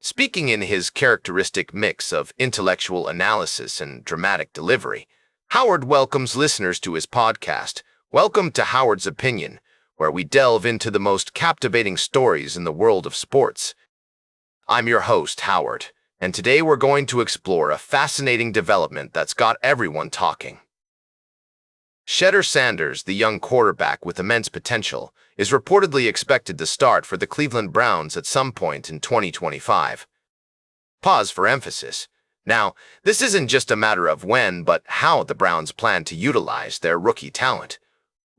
Speaking in his characteristic mix of intellectual analysis and dramatic delivery, Howard welcomes listeners to his podcast. Welcome to Howard's Opinion, where we delve into the most captivating stories in the world of sports. I'm your host, Howard, and today we're going to explore a fascinating development that's got everyone talking. Shedeur Sanders, the young quarterback with immense potential, is reportedly expected to start for the Cleveland Browns at some point in 2025. Pause for emphasis. Now, this isn't just a matter of when, but how the Browns plan to utilize their rookie talent.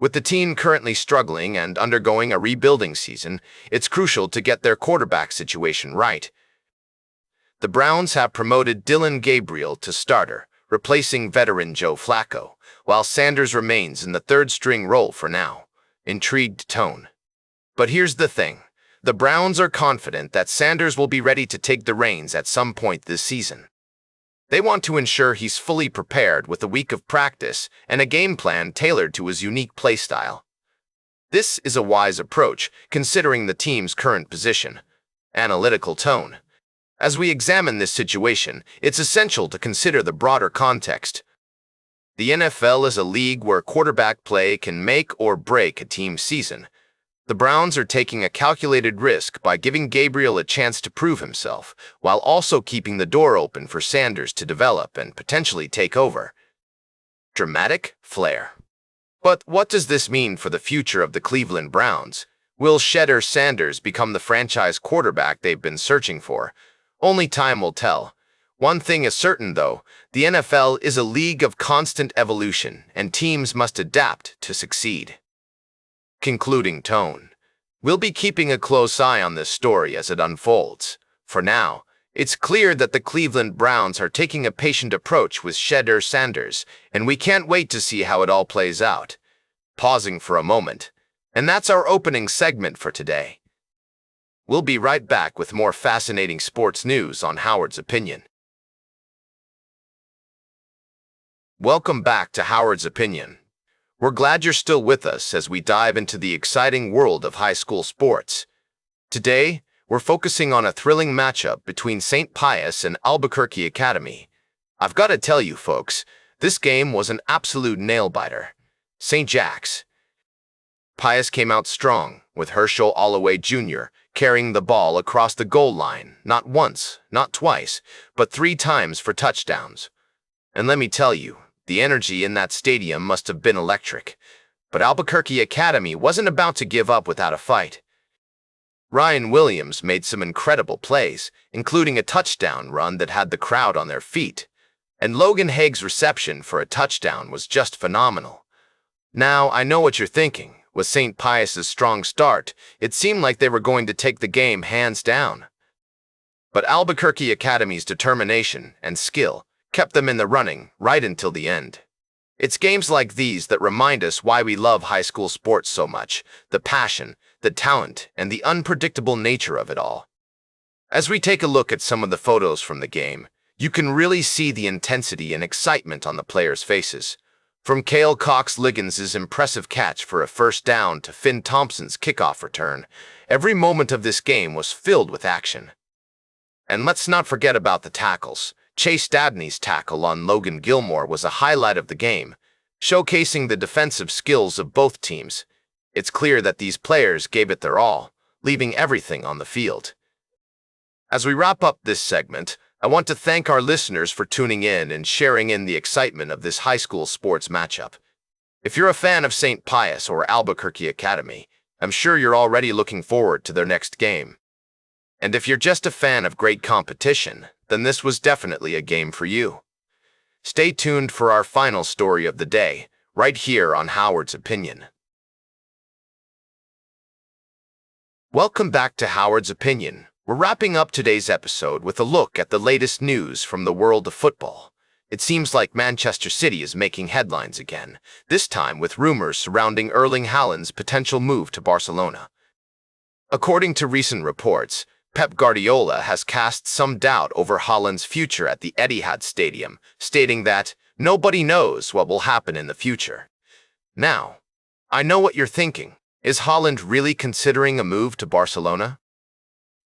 With the team currently struggling and undergoing a rebuilding season, it's crucial to get their quarterback situation right. The Browns have promoted Dillon Gabriel to starter, replacing veteran Joe Flacco, while Sanders remains in the third-string role for now. Intrigued tone. But here's the thing. The Browns are confident that Sanders will be ready to take the reins at some point this season. They want to ensure he's fully prepared with a week of practice and a game plan tailored to his unique play style. This is a wise approach, considering the team's current position. Analytical tone. As we examine this situation, it's essential to consider the broader context. The NFL is a league where quarterback play can make or break a team's season. The Browns are taking a calculated risk by giving Gabriel a chance to prove himself, while also keeping the door open for Sanders to develop and potentially take over. Dramatic flair. But what does this mean for the future of the Cleveland Browns? Will Shedeur Sanders become the franchise quarterback they've been searching for? Only time will tell. One thing is certain, though, the NFL is a league of constant evolution, and teams must adapt to succeed. Concluding tone. We'll be keeping a close eye on this story as it unfolds. For now, it's clear that the Cleveland Browns are taking a patient approach with Shedeur Sanders, and we can't wait to see how it all plays out. Pausing for a moment. And that's our opening segment for today. We'll be right back with more fascinating sports news on Howard's Opinion. Welcome back to Howard's Opinion. We're glad you're still with us as we dive into the exciting world of high school sports. Today, we're focusing on a thrilling matchup between St. Pius and Albuquerque Academy. I've got to tell you, folks, this game was an absolute nail-biter. St. Jack's. Pius came out strong, with Herschel Alloway Jr. carrying the ball across the goal line, not once, not twice, but 3 times for touchdowns. And let me tell you, the energy in that stadium must have been electric. But Albuquerque Academy wasn't about to give up without a fight. Ryan Williams made some incredible plays, including a touchdown run that had the crowd on their feet. And Logan Haig's reception for a touchdown was just phenomenal. Now, I know what you're thinking. With St. Pius's strong start, it seemed like they were going to take the game hands down. But Albuquerque Academy's determination and skill kept them in the running right until the end. It's games like these that remind us why we love high school sports so much, the passion, the talent, and the unpredictable nature of it all. As we take a look at some of the photos from the game, you can really see the intensity and excitement on the players' faces. From Cale Cox-Liggins's impressive catch for a first down to Finn Thompson's kickoff return, every moment of this game was filled with action. And let's not forget about the tackles. Chase Dabney's tackle on Logan Gilmore was a highlight of the game, showcasing the defensive skills of both teams. It's clear that these players gave it their all, leaving everything on the field. As we wrap up this segment, I want to thank our listeners for tuning in and sharing in the excitement of this high school sports matchup. If you're a fan of St. Pius or Albuquerque Academy, I'm sure you're already looking forward to their next game. And if you're just a fan of great competition, then this was definitely a game for you. Stay tuned for our final story of the day, right here on Howard's Opinion. Welcome back to Howard's Opinion. We're wrapping up today's episode with a look at the latest news from the world of football. It seems like Manchester City is making headlines again, this time with rumors surrounding Erling Haaland's potential move to Barcelona. According to recent reports, Pep Guardiola has cast some doubt over Haaland's future at the Etihad Stadium, stating that nobody knows what will happen in the future. Now, I know what you're thinking. Is Haaland really considering a move to Barcelona?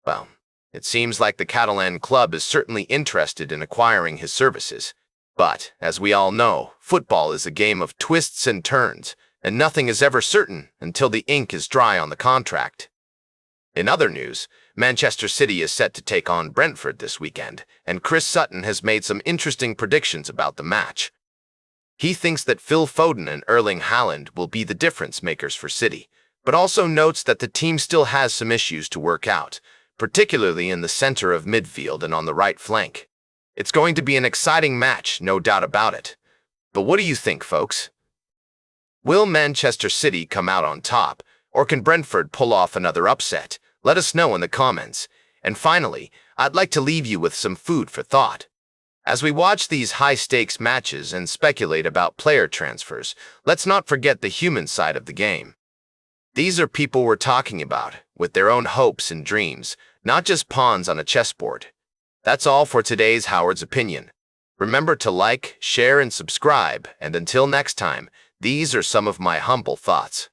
Well, It seems like the Catalan club is certainly interested in acquiring his services. But, as we all know, football is a game of twists and turns, and nothing is ever certain until the ink is dry on the contract. In other news, Manchester City is set to take on Brentford this weekend, and Chris Sutton has made some interesting predictions about the match. He thinks that Phil Foden and Erling Haaland will be the difference makers for City, but also notes that the team still has some issues to work out, particularly in the center of midfield and on the right flank. It's going to be an exciting match, no doubt about it. But what do you think, folks? Will Manchester City come out on top, or can Brentford pull off another upset? Let us know in the comments. And finally, I'd like to leave you with some food for thought. As we watch these high-stakes matches and speculate about player transfers, let's not forget the human side of the game. These are people we're talking about, with their own hopes and dreams, not just pawns on a chessboard. That's all for today's Howard's Opinion. Remember to like, share, and subscribe, and until next time, these are some of my humble thoughts.